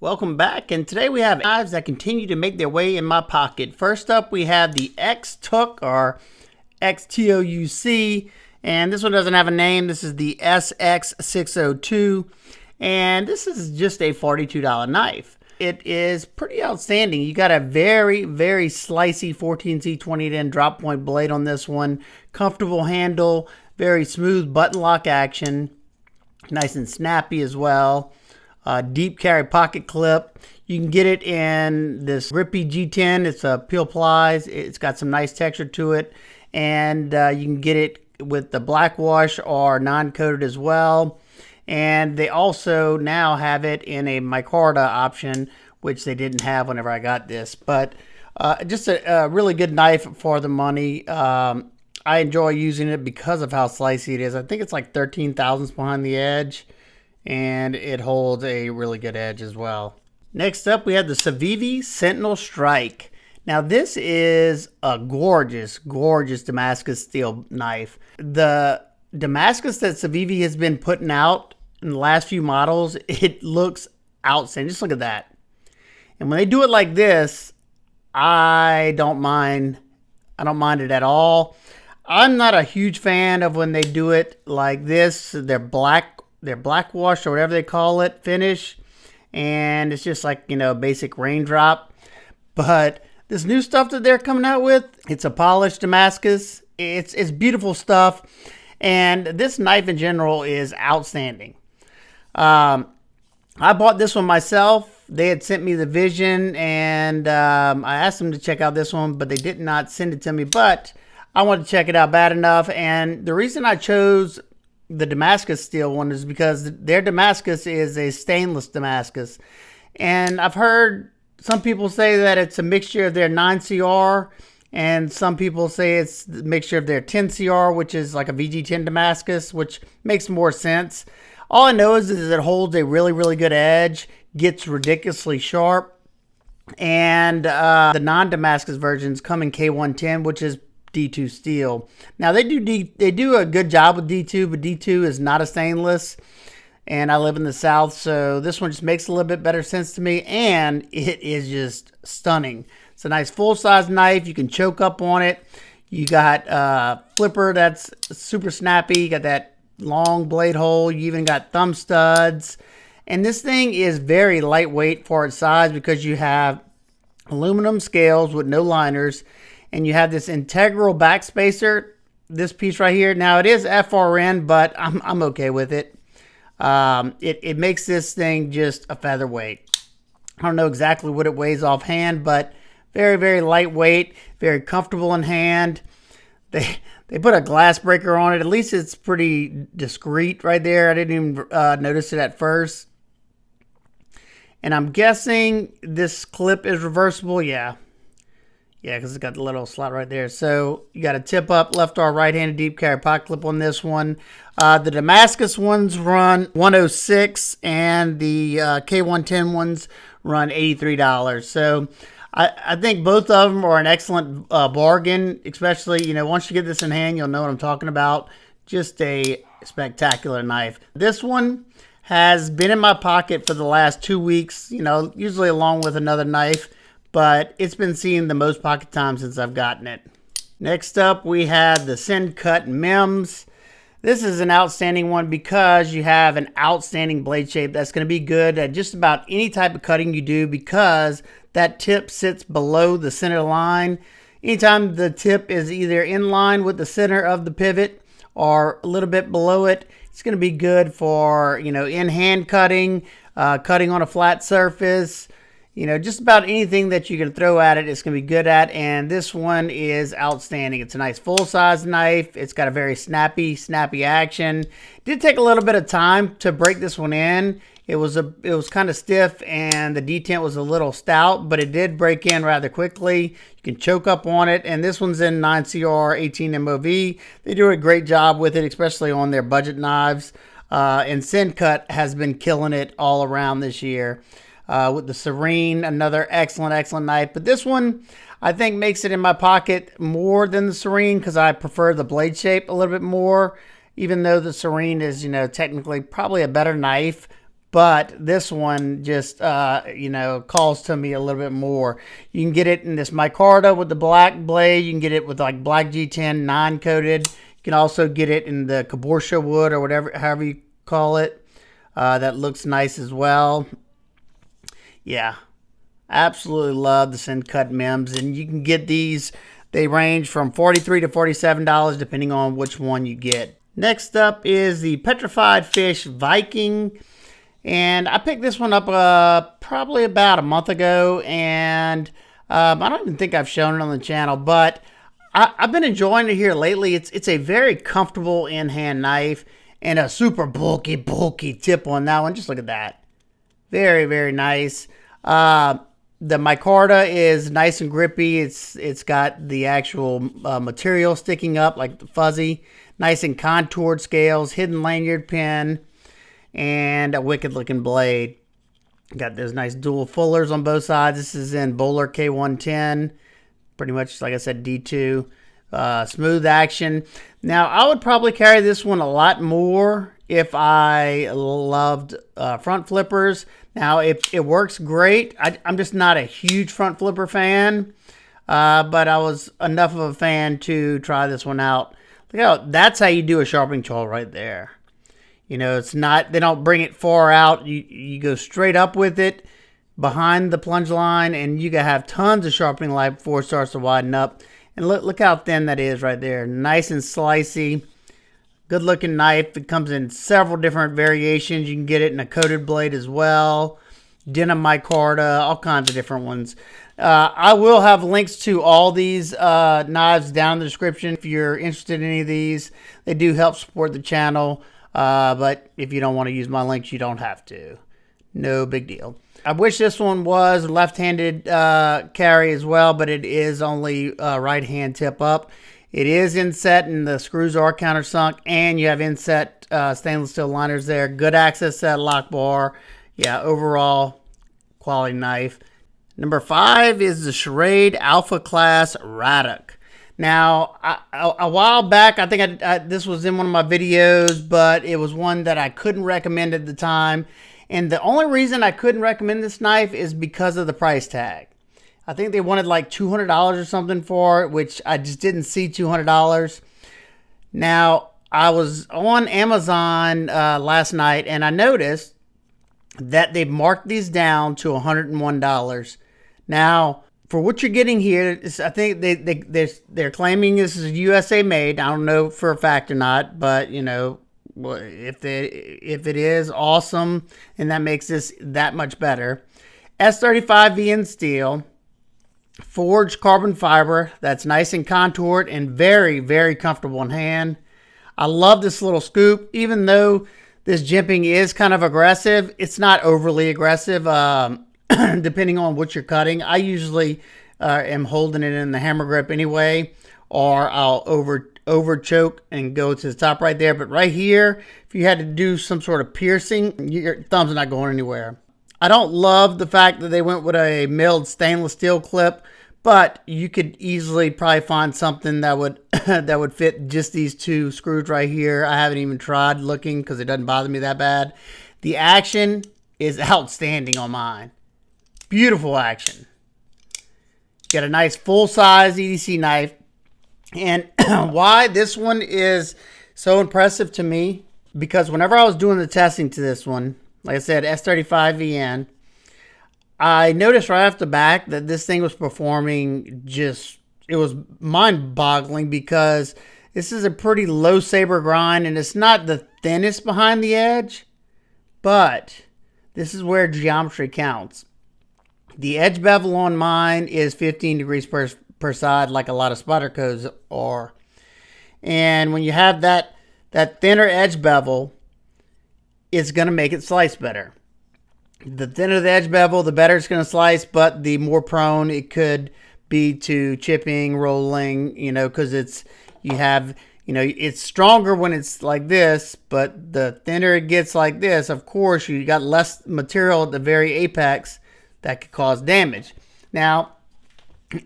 Welcome back, and today we have knives that continue to make their way in my pocket. First up, we have the Xtouc, or Xtouc, and this one doesn't have a name. This is the SX602, and this is just a $42 knife. It is pretty outstanding. You got a very, very slicey 14C28N drop point blade on this one. Comfortable handle, very smooth button lock action, nice and snappy as well. Deep carry pocket clip. You can get it in this grippy G10. It's a peel plies. It's got some nice texture to it, and you can get it with the black wash or non-coated as well. And they also now have it in a micarta option, which they didn't have whenever I got this. But just a really good knife for the money. I enjoy using it because of how slicey it is. I think it's like 13 thousandths behind the edge, and it holds a really good edge as well. Next up, we have the Civivi Sentinel Strike. Now, this is a gorgeous, gorgeous Damascus steel knife. The Damascus that Civivi has been putting out in the last few models, it looks outstanding. Just look at that. And when they do it like this, I don't mind. I don't mind it at all. I'm not a huge fan of when they do it like this. They're black wash or whatever they call it finish, and it's just like, you know, basic raindrop. But this new stuff that they're coming out with, it's a polished Damascus. It's beautiful stuff, and this knife in general is outstanding. I bought this one myself. They had sent me the Vision, and I asked them to check out this one, but they did not send it to me. But I wanted to check it out bad enough, and the reason I chose the Damascus steel one is because their Damascus is a stainless Damascus. And I've heard some people say that it's a mixture of their 9CR, and some people say it's a mixture of their 10CR, which is like a VG10 Damascus, which makes more sense. All I know is it holds a really, really good edge, gets ridiculously sharp, and the non-Damascus versions come in K110, which is D2 steel. Now they do a good job with D2, but D2 is not a stainless, and I live in the South, so this one just makes a little bit better sense to me, and it is just stunning. It's a nice full-size knife. You can choke up on it. You got a flipper that's super snappy. You got that long blade hole. You even got thumb studs, and this thing is very lightweight for its size because you have aluminum scales with no liners. And you have this integral back spacer, this piece right here. Now, it is FRN, but I'm okay with it. It makes this thing just a featherweight. I don't know exactly what it weighs offhand, but very, very lightweight, very comfortable in hand. They put a glass breaker on it. At least it's pretty discreet right there. I didn't even notice it at first. And I'm guessing this clip is reversible. Yeah. Yeah, because it's got the little slot right there. So you got a tip up, left or right-handed deep carry pocket clip on this one. The Damascus ones run $106, and the K110 ones run $83. So I think both of them are an excellent bargain, especially, you know, once you get this in hand, you'll know what I'm talking about. Just a spectacular knife. This one has been in my pocket for the last 2 weeks, you know, usually along with another knife, but it's been seeing the most pocket time since I've gotten it. Next up, we have the Sencut Mims. This is an outstanding one because you have an outstanding blade shape that's going to be good at just about any type of cutting you do, because that tip sits below the center line. Anytime the tip is either in line with the center of the pivot or a little bit below it, it's going to be good for, you know, in-hand cutting, cutting on a flat surface. You know, just about anything that you can throw at it, it's going to be good at. And this one is outstanding. It's a nice full-size knife. It's got a very snappy action. It did take a little bit of time to break this one in. It was kind of stiff, and the detent was a little stout, but it did break in rather quickly. You can choke up on it, and this one's in 9CR 18 MOV. They do a great job with it, especially on their budget knives. And Sencut has been killing it all around this year. With the Serene, another excellent knife. But this one, I think, makes it in my pocket more than the Serene because I prefer the blade shape a little bit more, even though the Serene is, you know, technically probably a better knife. but this one just, you know, calls to me a little bit more. You can get it in this micarta with the black blade. You can get it with like black G10 non-coated. You can also get it in the cabochon wood or whatever, however you call it. That looks nice as well. Yeah, absolutely love the Sencut Mims, and you can get these. They range from $43 to $47 depending on which one you get. Next up is the Petrified Fish Viking. And I picked this one up probably about a month ago, and I don't even think I've shown it on the channel, but I've been enjoying it here lately. It's a very comfortable in-hand knife and a super bulky tip on that one. Just look at that. Very, very nice. The micarta is nice and grippy. It's got the actual material sticking up like the fuzzy. Nice and contoured scales, hidden lanyard pin, and a wicked looking blade. Got those nice dual fullers on both sides. This is in Bowler K110, pretty much like I said, D2. Smooth action. Now I would probably carry this one a lot more if I loved front flippers. Now it works great. I'm just not a huge front flipper fan, but I was enough of a fan to try this one out. Look out, that's how you do a sharpening tool right there. You know, it's not, they don't bring it far out. You go straight up with it behind the plunge line, and you can have tons of sharpening light before it starts to widen up. And look how thin that is right there. Nice and slicey. Good looking knife. It comes in several different variations. You can get it in a coated blade as well. Denim micarta, all kinds of different ones. I will have links to all these knives down in the description if you're interested in any of these. They do help support the channel. But if you don't want to use my links, you don't have to. No big deal. I wish this one was left-handed carry as well, but it is only right-hand tip up. It is inset and the screws are countersunk, and you have inset stainless steel liners there. Good access to that lock bar. Yeah, overall quality knife. Number 5 is the Shrade Alpha Class Radok. Now, a while back, I think this was in one of my videos, but it was one that I couldn't recommend at the time. And the only reason I couldn't recommend this knife is because of the price tag. I think they wanted like $200 or something for it, which I just didn't see $200. Now, I was on Amazon last night, and I noticed that they marked these down to $101. Now, for what you're getting here, I think they're claiming this is USA made. I don't know for a fact or not, but you know, if it is, awesome, and that makes this that much better. S35 VN steel, forged carbon fiber. That's nice and contoured and very, very comfortable in hand. I love this little scoop, even though this jimping is kind of aggressive. It's not overly aggressive. Depending on what you're cutting. I usually am holding it in the hammer grip anyway, or I'll over choke and go to the top right there. But right here, if you had to do some sort of piercing, your thumb's not going anywhere. I don't love the fact that they went with a milled stainless steel clip, but you could easily probably find something that would that would fit just these two screws right here. I haven't even tried looking because it doesn't bother me that bad. The action is outstanding on mine. Beautiful action. Got a nice full-size EDC knife. And why this one is so impressive to me, because whenever I was doing the testing to this one, like I said, S35 VN, I noticed right off the back that this thing was performing just, it was mind-boggling, because this is a pretty low saber grind, and it's not the thinnest behind the edge, but this is where geometry counts. The edge bevel on mine is 15 degrees per side, like a lot of Spydercos are. And when you have that thinner edge bevel, it's going to make it slice better. The thinner the edge bevel, the better it's going to slice, but the more prone it could be to chipping, rolling, you know, because it's stronger when it's like this, but the thinner it gets like this, of course, you got less material at the very apex that could cause damage. Now,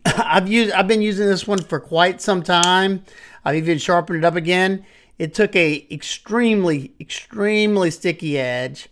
I've been using this one for quite some time. I've even sharpened it up again. It took a extremely sticky edge,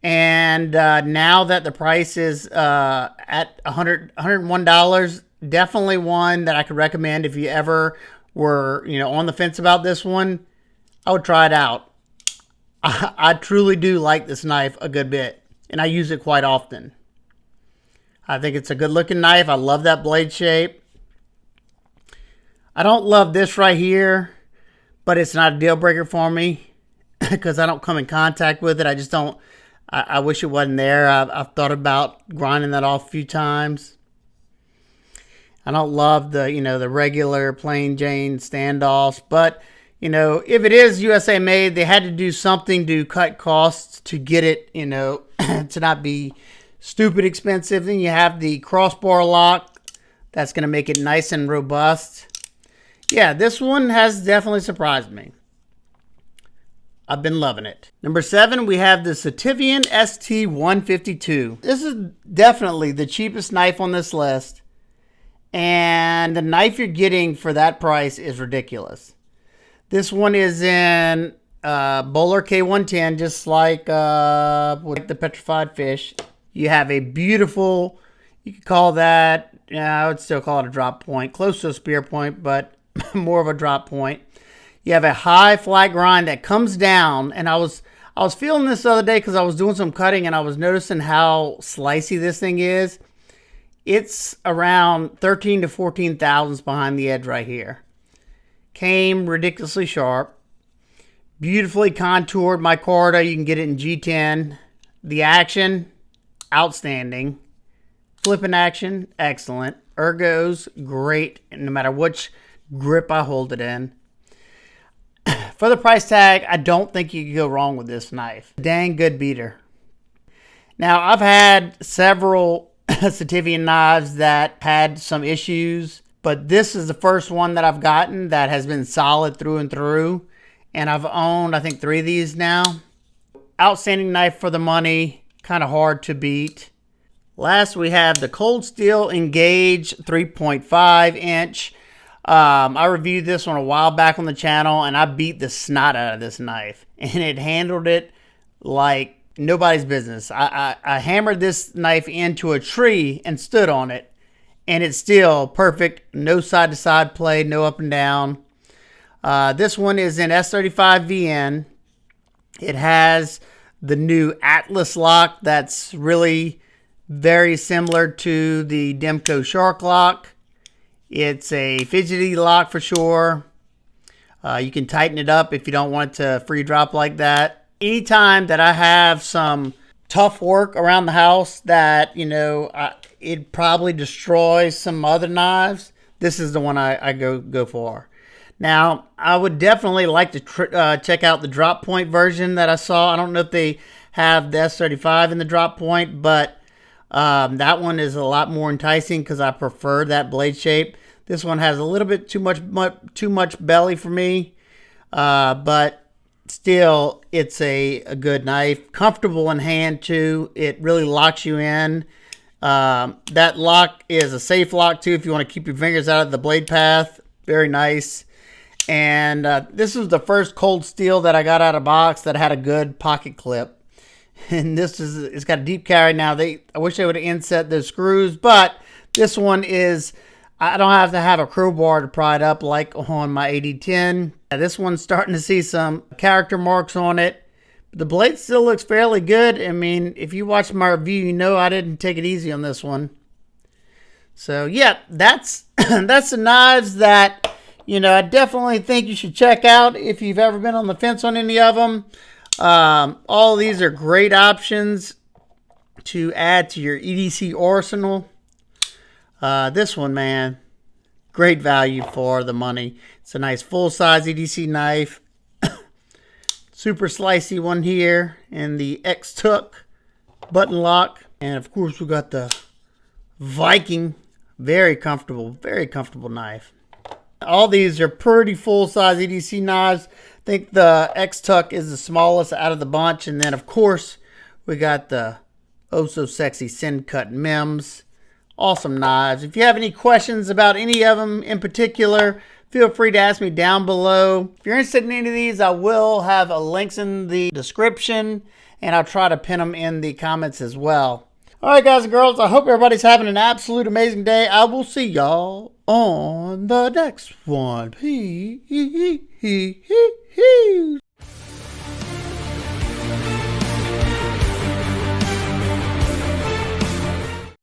And now that the price is at $101, definitely one that I could recommend if you ever were, on the fence about this one. I would try it out. I truly do like this knife a good bit, and I use it quite often. I think it's a good looking knife. I love that blade shape. I don't love this right here, but it's not a deal breaker for me because I don't come in contact with it. I just don't. I wish it wasn't there. I've thought about grinding that off a few times. I don't love the, the regular plain Jane standoffs, but if it is USA made, they had to do something to cut costs to get it, to not be stupid expensive. Then you have the crossbar lock. That's going to make it nice and robust. Yeah, this one has definitely surprised me. I've been loving it. Number 7, we have the Sitivien ST 152. This is definitely the cheapest knife on this list. And the knife you're getting for that price is ridiculous. This one is in Bowler K110, just like with the Petrified fish. You have a beautiful, you could call that, I would still call it a drop point. Close to a spear point, but more of a drop point. You have a high flat grind that comes down, and I was feeling this the other day because I was doing some cutting and I was noticing how slicey this thing is. It's around 13 to 14 thousandths behind the edge right here. Came ridiculously sharp. Beautifully contoured micarta. You can get it in G10. The action, outstanding. Flipping action, excellent. Ergos, great, no matter which grip I hold it in. For the price tag, I don't think you can go wrong with this knife. Dang good beater. Now, I've had several Sitivien knives that had some issues, but this is the first one that I've gotten that has been solid through and through. And I've owned, I think, 3 of these now. Outstanding knife for the money. Kind of hard to beat. Last, we have the Cold Steel Engage 3.5 inch. I reviewed this one a while back on the channel, and I beat the snot out of this knife. And it handled it like nobody's business. I hammered this knife into a tree and stood on it. And it's still perfect. No side-to-side play, no up and down. This one is in S35 VN. It has the new Atlas lock that's really very similar to the Demko Shark lock. It's a fidgety lock for sure. You can tighten it up if you don't want it to free drop like that. Anytime that I have some tough work around the house that, it probably destroys some other knives, this is the one I go for. Now, I would definitely like to check out the drop point version that I saw. I don't know if they have the S35 in the drop point, but that one is a lot more enticing because I prefer that blade shape. This one has a little bit too much belly for me, but still, it's a good knife. Comfortable in hand too. It really locks you in. That lock is a safe lock too if you want to keep your fingers out of the blade path. Very nice. And this is the first cold steel that I got out of box that had a good pocket clip. And it's got a deep carry now. I wish they would have inset those screws, but this one is, I don't have to have a crowbar to pry it up like on my AD10. This one's starting to see some character marks on it. The blade still looks fairly good. I mean, if you watch my review, you know I didn't take it easy on this one. So yeah, that's the knives that, I definitely think you should check out if you've ever been on the fence on any of them. All of these are great options to add to your EDC arsenal. This one, man, great value for the money. It's a nice full-size EDC knife. Super slicey one here. And the Xtouc button lock. And, of course, we got the Viking. Very comfortable knife. All these are pretty full-size EDC knives. I think the Xtouc is the smallest out of the bunch. And then, of course, we got the oh-so-sexy Sencut Mims. Awesome knives. If you have any questions about any of them in particular, feel free to ask me down below. If you're interested in any of these, I will have links in the description and I'll try to pin them in the comments as well. All right, guys and girls, I hope everybody's having an absolute amazing day. I will see y'all on the next one. Peace.